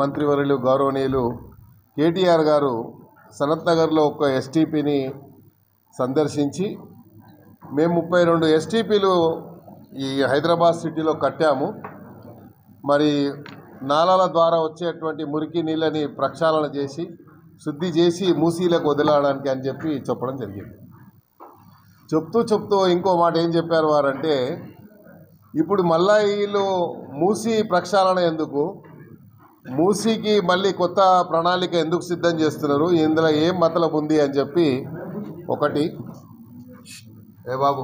మంత్రివర్యులు గౌరవనీయులు కేటీఆర్ గారు సనత్ నగర్లో ఒక ఎస్టీపీని సందర్శించి మేము 32 ఎస్టీపీలు ఈ హైదరాబాద్ సిటీలో కట్టాము, మరి నాలాల ద్వారా వచ్చేటువంటి మురికి నీళ్ళని ప్రక్షాళన చేసి శుద్ధి చేసి మూసీలకు వదిలడానికి అని చెప్పి చెప్పడం జరిగింది. చెప్తూ ఇంకో మాట ఏం చెప్పారు వారంటే, ఇప్పుడు మళ్ళా వీళ్ళు మూసీ ప్రక్షాళన ఎందుకు, మూసీకి మళ్ళీ కొత్త ప్రణాళిక ఎందుకు సిద్ధం చేస్తున్నారు, ఇందులో ఏం మతలబు ఉంది అని చెప్పి ఒకటి, బాబు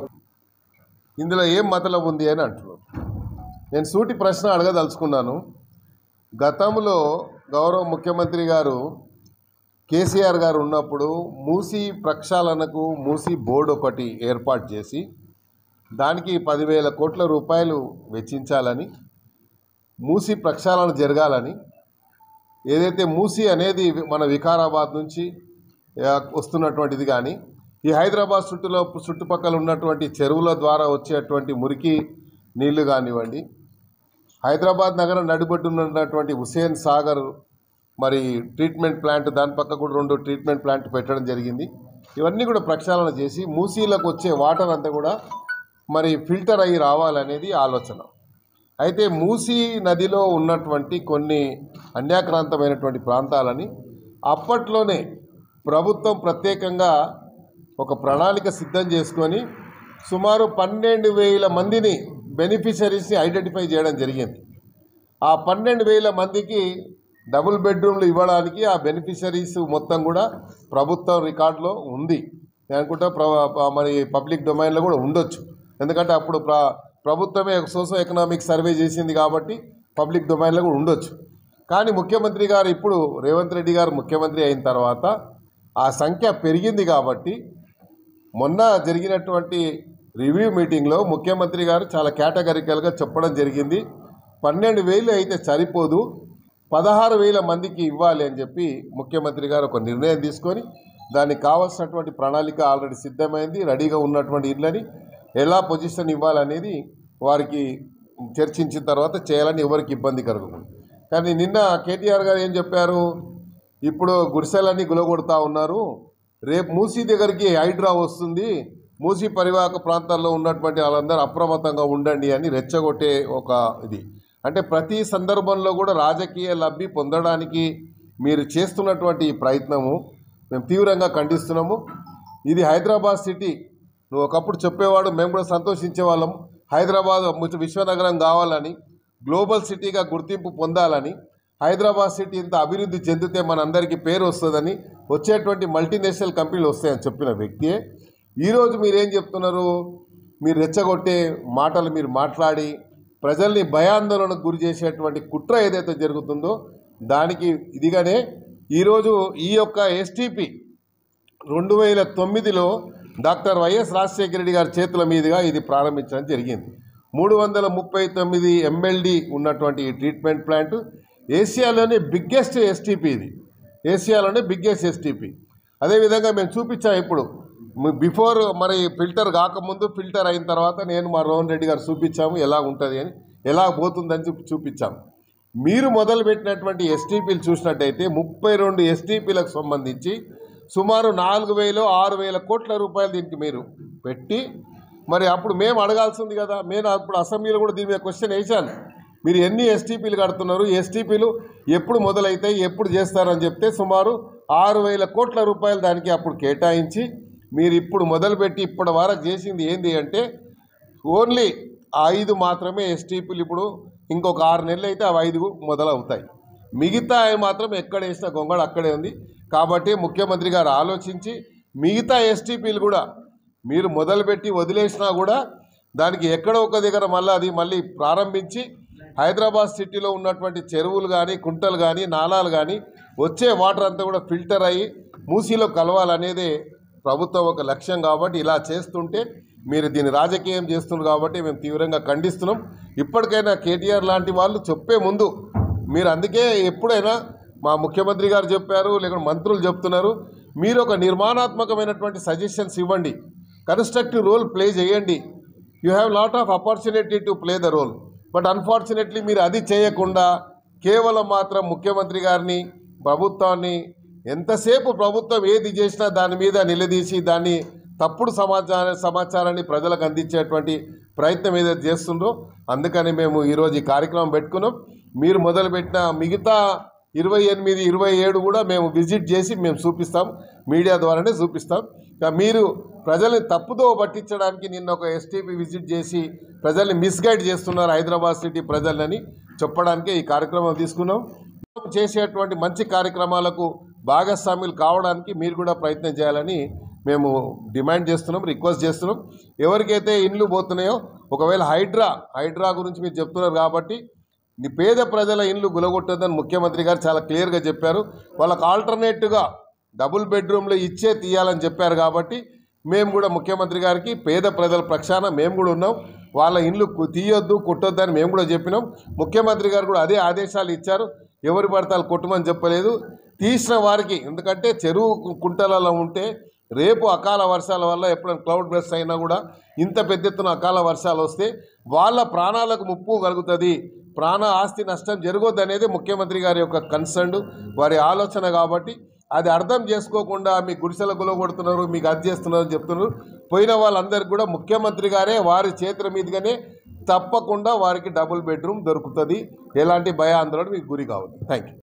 ఇందులో ఏం మతలబు ఉంది అని అంటున్నారు. నేను సూటి ప్రశ్న అడగదలుచుకున్నాను. గతంలో గౌరవ ముఖ్యమంత్రి గారు కేసీఆర్ గారు ఉన్నప్పుడు మూసీ ప్రక్షాళనకు మూసీ బోర్డు ఒకటి ఏర్పాటు చేసి దానికి 10,000 కోట్ల రూపాయలు వెచ్చించాలని, మూసీ ప్రక్షాళన జరగాలని, ఏదైతే మూసీ అనేది మన వికారాబాద్ నుంచి వస్తున్నటువంటిది కానీ ఈ హైదరాబాద్ చుట్టుపక్కల ఉన్నటువంటి చెరువుల ద్వారా వచ్చేటువంటి మురికి నీళ్లు కానివ్వండి, హైదరాబాద్ నగరం నడిబొడ్డున ఉన్నటువంటి హుస్సేన్ సాగర్ మరి ట్రీట్మెంట్ ప్లాంట్, దాని పక్క కూడా 2 ట్రీట్మెంట్ ప్లాంట్ పెట్టడం జరిగింది. ఇవన్నీ కూడా ప్రక్షాళన చేసి మూసీలకు వచ్చే వాటర్ అంతా కూడా మరి ఫిల్టర్ అయ్యి రావాలనేది ఆలోచన. అయితే మూసీ నదిలో ఉన్నటువంటి కొన్ని అన్యాక్రాంతమైనటువంటి ప్రాంతాలని అప్పట్లోనే ప్రభుత్వం ప్రత్యేకంగా ఒక ప్రణాళిక సిద్ధం చేసుకొని సుమారు 12,000 మందిని బెనిఫిషరీస్ని ఐడెంటిఫై చేయడం జరిగింది. ఆ 12,000 మందికి డబుల్ బెడ్రూమ్లు ఇవ్వడానికి ఆ బెనిఫిషరీస్ మొత్తం కూడా ప్రభుత్వం రికార్డులో ఉంది. నేను అనుకుంటా మరి పబ్లిక్ డొమైన్లో కూడా ఉండొచ్చు, ఎందుకంటే అప్పుడు ప్రభుత్వమే సోషో ఎకనామిక్ సర్వే చేసింది కాబట్టి పబ్లిక్ డొమైన్లో కూడా ఉండొచ్చు. కానీ ముఖ్యమంత్రి గారు ఇప్పుడు రేవంత్ రెడ్డి గారు ముఖ్యమంత్రి అయిన తర్వాత ఆ సంఖ్య పెరిగింది కాబట్టి మొన్న జరిగినటువంటి రివ్యూ మీటింగ్లో ముఖ్యమంత్రి గారు చాలా కేటగిరికల్గా చెప్పడం జరిగింది. 12,000 అయితే సరిపోదు, 16,000 మందికి ఇవ్వాలి అని చెప్పి ముఖ్యమంత్రి గారు ఒక నిర్ణయం తీసుకొని దానికి కావాల్సినటువంటి ప్రణాళిక ఆల్రెడీ సిద్ధమైంది. రెడీగా ఉన్నటువంటి ఇళ్ళని ఎలా పొజిషన్ ఇవ్వాలనేది వారికి చర్చించిన తర్వాత చేయాలని ఎవరికి ఇబ్బంది కలగకుండా. కానీ నిన్న కేటీఆర్ గారు ఏం చెప్పారు, ఇప్పుడు గుడిసెలన్నీ గులగొడతా ఉన్నారు, రేపు మూసీ దగ్గరికి హైడ్రా వస్తుంది, మూసీ పరివాహక ప్రాంతాల్లో ఉన్నటువంటి వాళ్ళందరూ అప్రమత్తంగా ఉండండి అని రెచ్చగొట్టే ఒక ఇది. అంటే ప్రతి సందర్భంలో కూడా రాజకీయ లబ్ధి పొందడానికి మీరు చేస్తున్నటువంటి ఈ ప్రయత్నము మేము తీవ్రంగా ఖండిస్తున్నాము. ఇది హైదరాబాద్ సిటీ, నువ్వు ఒకప్పుడు చెప్పేవాడు, మేము కూడా సంతోషించే వాళ్ళం, హైదరాబాద్ విశ్వనగరం కావాలని, గ్లోబల్ సిటీగా గుర్తింపు పొందాలని, హైదరాబాద్ సిటీ ఇంత అభివృద్ధి చెందితే మనందరికీ పేరు వస్తుందని, వచ్చేటువంటి మల్టీనేషనల్ కంపెనీలు వస్తాయని చెప్పిన వ్యక్తియే ఈరోజు మీరేం చెప్తున్నారు, మీరు రెచ్చగొట్టే మాటలు మీరు మాట్లాడి ప్రజల్ని భయాందోళనకు గురి చేసేటువంటి కుట్ర ఏదైతే జరుగుతుందో దానికి ఇదిగానే ఈరోజు ఈ యొక్క ఎస్టీపీ 2009లో డాక్టర్ వైఎస్ రాజశేఖర రెడ్డి గారి చేతుల మీదుగా ఇది ప్రారంభించడం జరిగింది. 339 MLD ఉన్నటువంటి ఈ ట్రీట్మెంట్ ప్లాంట్ ఏషియాలోనే బిగ్గెస్ట్ ఎస్టీపీ, ఇది ఏషియాలోనే బిగ్గెస్ట్ ఎస్టీపీ. అదేవిధంగా మేము చూపించాం, ఇప్పుడు బిఫోర్ మరి ఫిల్టర్ కాకముందు, ఫిల్టర్ అయిన తర్వాత నేను మా రోహన్ రెడ్డి గారు చూపించాము ఎలా ఉంటుంది అని, ఎలా పోతుందని చూపించాము. మీరు మొదలుపెట్టినటువంటి ఎస్టీపీలు చూసినట్టయితే 32 ఎస్టీపీలకు సంబంధించి సుమారు 4,000-6,000 కోట్ల రూపాయలు దీనికి మీరు పెట్టి, మరి అప్పుడు మేము అడగాల్సింది కదా, నేను అప్పుడు అసెంబ్లీలో కూడా దీని మీద క్వశ్చన్ వేశాను, మీరు ఎన్ని ఎస్టీపీలు కడుతున్నారు, ఎస్టీపీలు ఎప్పుడు మొదలవుతాయి, ఎప్పుడు చేస్తారని చెప్తే సుమారు 6,000 కోట్ల రూపాయలు దానికి అప్పుడు కేటాయించి మీరు ఇప్పుడు మొదలుపెట్టి ఇప్పటి వరకు చేసింది ఏంటి అంటే ఓన్లీ 5 మాత్రమే ఎస్టీపీలు. ఇప్పుడు ఇంకొక 6 నెలలు అయితే అవి 5 మొదలవుతాయి, మిగతా మాత్రం ఎక్కడ వేసిన గొంగళ అక్కడే ఉంది. కాబట్టి ముఖ్యమంత్రి గారు ఆలోచించి మిగతా ఎస్టీపీలు కూడా మీరు మొదలుపెట్టి వదిలేసినా కూడా దానికి ఎక్కడో ఒక దగ్గర మళ్ళీ ప్రారంభించి హైదరాబాద్ సిటీలో ఉన్నటువంటి చెరువులు కానీ, కుంటలు కానీ, నాలాలు కానీ వచ్చే వాటర్ అంతా కూడా ఫిల్టర్ అయ్యి మూసీలో కలవాలనేదే ప్రభుత్వం ఒక లక్ష్యం. కాబట్టి ఇలా చేస్తుంటే మీరు దీన్ని రాజకీయం చేస్తున్నారు కాబట్టి మేము తీవ్రంగా ఖండిస్తున్నాం. ఇప్పటికైనా కేటీఆర్ లాంటి వాళ్ళు చెప్పే ముందు మీరు, అందుకే ఎప్పుడైనా మా ముఖ్యమంత్రి గారు చెప్పారు, లేకుంటే మంత్రులు చెప్తున్నారు, మీరు ఒక నిర్మాణాత్మకమైనటువంటి సజెషన్స్ ఇవ్వండి, కన్స్ట్రక్టివ్ రోల్ ప్లే చేయండి. You have lot of opportunity to play the role, but unfortunately మీరు అది చేయకుండా కేవలం మాత్రం ముఖ్యమంత్రి గారిని ప్రభుత్వాన్ని ఎంతసేపు ప్రభుత్వం ఏది చేసినా దాని మీద నిలదీసి దాన్ని తప్పుడు సమాచారాన్ని ప్రజలకు అందించేటువంటి ప్రయత్నం ఏదైతే చేస్తుందో అందుకని మేము ఈరోజు ఈ కార్యక్రమం పెట్టుకున్నాం. మీరు మొదలుపెట్టిన మిగతా 28, 27 కూడా మేము విజిట్ చేసి మేము చూపిస్తాం, మీడియా ద్వారానే చూపిస్తాం. మీరు ప్రజల్ని తప్పుదో పట్టించడానికి నిన్న ఒక ఎస్టీపీ విజిట్ చేసి ప్రజల్ని మిస్గైడ్ చేస్తున్నారు హైదరాబాద్ సిటీ ప్రజలని చెప్పడానికే ఈ కార్యక్రమం తీసుకున్నాం. చేసేటువంటి మంచి కార్యక్రమాలకు భాగస్వాములు కావడానికి మీరు కూడా ప్రయత్నం చేయాలని మేము డిమాండ్ చేస్తున్నాం, రిక్వెస్ట్ చేస్తున్నాం. ఎవరికైతే ఇండ్లు పోతున్నాయో ఒకవేళ హైడ్రా గురించి మీరు చెప్తున్నారు కాబట్టి పేద ప్రజల ఇండ్లు గులగొట్టొద్దని ముఖ్యమంత్రి గారు చాలా క్లియర్గా చెప్పారు. వాళ్ళకు ఆల్టర్నేటివ్గా డబుల్ బెడ్రూమ్లు తీయాలని చెప్పారు కాబట్టి మేము కూడా ముఖ్యమంత్రి గారికి పేద ప్రజల పక్షాన మేము కూడా ఉన్నాం. వాళ్ళ ఇండ్లు తీయొద్దు కొట్టొద్దని మేము కూడా చెప్పినాం. ముఖ్యమంత్రి గారు కూడా అదే ఆదేశాలు ఇచ్చారు. ఎవరి పడతాలు కొట్టమని చెప్పలేదు. తీసిన వారికి, ఎందుకంటే చెరువు కుంటలలో ఉంటే రేపు అకాల వర్షాల వల్ల ఎప్పుడైనా క్లౌడ్ బర్స్ట్ అయినా కూడా ఇంత పెద్ద ఎత్తున అకాల వర్షాలు వస్తే వాళ్ళ ప్రాణాలకు ముప్పు కలుగుతుంది, ప్రాణ ఆస్తి నష్టం జరగొద్దు అనేది ముఖ్యమంత్రి గారి యొక్క కన్సర్న్, వారి ఆలోచన. కాబట్టి అది అర్థం చేసుకోకుండా మీ గుడిసెల గులగొడుతున్నారు, మీకు అది చేస్తున్నారు అని చెప్తున్నారు. పోయిన వాళ్ళందరికీ కూడా ముఖ్యమంత్రి గారే వారి చేతుల మీదుగానే తప్పకుండా వారికి డబుల్ బెడ్రూమ్ దొరుకుతుంది. ఎలాంటి భయాందోళన మీకు గురి కావద్దు. Thank you.